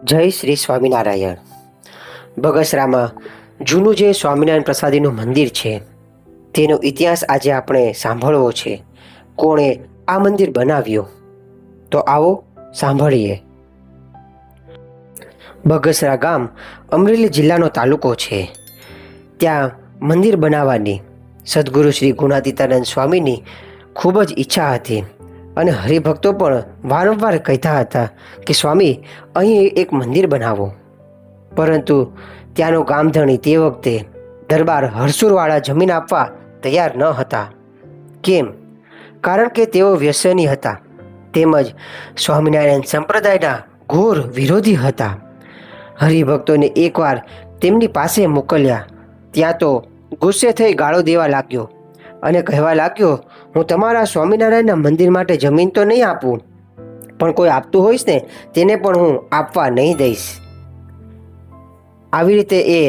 જય શ્રી સ્વામિનારાયણ. બગસરામાં જૂનું જે સ્વામિનારાયણ પ્રસાદીનું મંદિર છે તેનો ઇતિહાસ આજે આપણે સાંભળવો છે. કોણે આ મંદિર બનાવ્યું? તો આવો સાંભળીએ. બગસરા ગામ અમરેલી જિલ્લાનો તાલુકો છે. ત્યાં મંદિર બનાવવાની સદગુરુ શ્રી ગુણાતીતાનંદ સ્વામીની ખૂબ જ ઈચ્છા હતી અને હરિભક્તો પણ વારંવાર કહેતા હતા કે સ્વામી, અહીં એક મંદિર બનાવો. પરંતુ ત્યાંનો ગામધણી તે વખતે દરબાર હરસુરવાળા જમીન આપવા તૈયાર ન હતા. કેમ? કારણ કે તેઓ વ્યસની હતા, તેમજ સ્વામિનારાયણ સંપ્રદાયના ઘોર વિરોધી હતા. હરિભક્તોને એકવાર તેમની પાસે મોકલ્યા, ત્યાં તો ગુસ્સે થઈ ગાળો દેવા લાગ્યો અને કહેવા લાગ્યો, હું તમારા સ્વામિનારાયણના મંદિર માટે જમીન તો નહીં આપું, પણ કોઈ આપતું હોઈશ ને તેને પણ હું આપવા નહીં દઈશ. આવી રીતે એ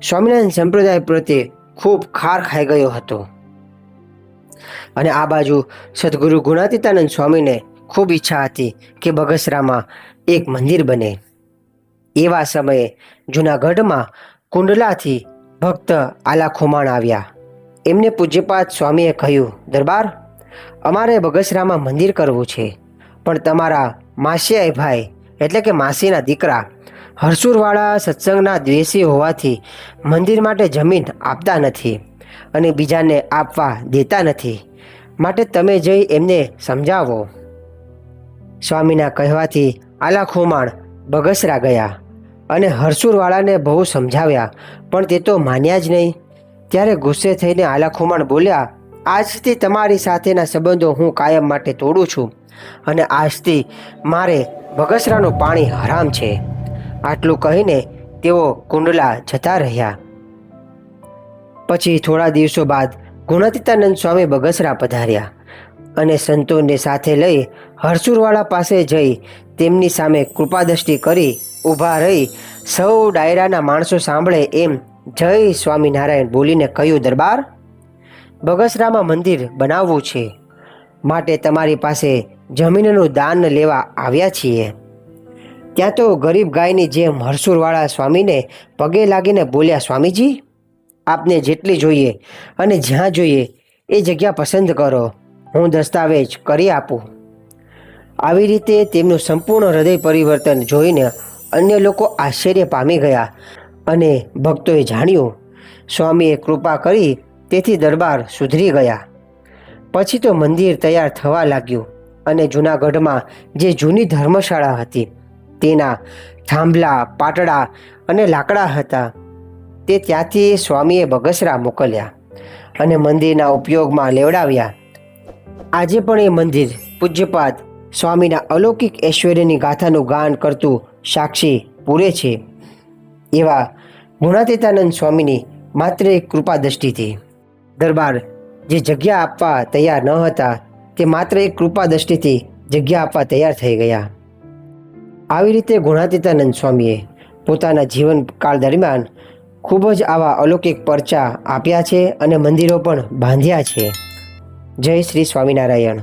સ્વામિનારાયણ સંપ્રદાય પ્રત્યે ખૂબ ખાર ખાઈ ગયો હતો. અને આ બાજુ સદગુરુ ગુણાતીતાનંદ સ્વામીને ખૂબ ઈચ્છા હતી કે બગસરામાં એક મંદિર બને. એવા સમયે જૂનાગઢમાં કુંડલાથી ભક્ત આલા ખુમાણ આવ્યા. એમને પૂજ્યપાદ સ્વામીએ કહ્યું, દરબાર, અમારે બગસરામાં મંદિર કરવું છે, પણ તમારા માસિયાઈ ભાઈ એટલે કે માસીના દીકરા હરસુરવાળા સત્સંગના દ્વેષી હોવાથી મંદિર માટે જમીન આપતા નથી અને બીજાને આપવા દેતા નથી, માટે તમે જઈ એમને સમજાવો. સ્વામીના કહેવાથી આલા ખુમાણ બગસરા ગયા અને હરસુરવાળાને બહુ સમજાવ્યા, પણ તે તો માન્યા જ નહીં. ત્યારે ગુસ્સે થઈને આલા ખુમાણ બોલ્યા, આજથી તમારી સાથેના સંબંધો હું કાયમ માટે તોડું છું અને આજથી મારે બગસરાનું પાણી હરામ છે. આટલું કહીને તેઓ કુંડલા જતા રહ્યા. પછી થોડા દિવસો બાદ ગુણાતીતાનંદ સ્વામી બગસરા પધાર્યા અને સંતોને સાથે લઈ હરસુરવાળા પાસે જઈ તેમની સામે કૃપાદ્રષ્ટિ કરી ઊભા રહી સૌ ડાયરાના માણસો સાંભળે એમ જય સ્વામિનારાયણ બોલીને કહ્યું, દરબાર, બગસરામાં મંદિર બનાવવું છે, માટે તમારી પાસે જમીનનું દાન લેવા આવ્યા છીએ. ત્યાં તો ગરીબ ગાયની જેમ હરસુરવાળા સ્વામીને પગે લાગીને બોલ્યા, સ્વામીજી, આપને જેટલી જોઈએ અને જ્યાં જોઈએ એ જગ્યા પસંદ કરો, હું દસ્તાવેજ કરી આપું. આવી રીતે તેમનું સંપૂર્ણ હૃદય પરિવર્તન જોઈને અન્ય લોકો આશ્ચર્ય પામી ગયા અને ભક્તોએ જાણ્યું સ્વામીએ કૃપા કરી તેથી દરબાર સુધરી ગયા. પછી તો મંદિર તૈયાર થવા લાગ્યું અને જૂનાગઢમાં જે જૂની ધર્મશાળા હતી તેના થાંભલા, પાટડા અને લાકડા હતા તે ત્યાંથી સ્વામીએ બગસરા મોકલ્યા અને મંદિરના ઉપયોગમાં લેવડાવ્યા. આજે પણ એ મંદિર પૂજ્યપાદ સ્વામીના અલૌકિક ઐશ્વર્યની ગાથાનું ગાન કરતું સાક્ષી પૂરે છે. એવા ગુણાતીતાનંદ સ્વામીની માત્ર એક કૃપા દ્રષ્ટિથી દરબાર જે જગ્યા આપવા તૈયાર ન હતા તે માત્ર એક કૃપા દ્રષ્ટિથી જગ્યા આપવા તૈયાર થઈ ગયા. આવી રીતે ગુણાતીતાનંદ સ્વામીએ પોતાના જીવનકાળ દરમિયાન ખૂબ જ આવા અલૌકિક પરચા આપ્યા છે અને મંદિરો પણ બાંધ્યા છે. જય શ્રી સ્વામિનારાયણ.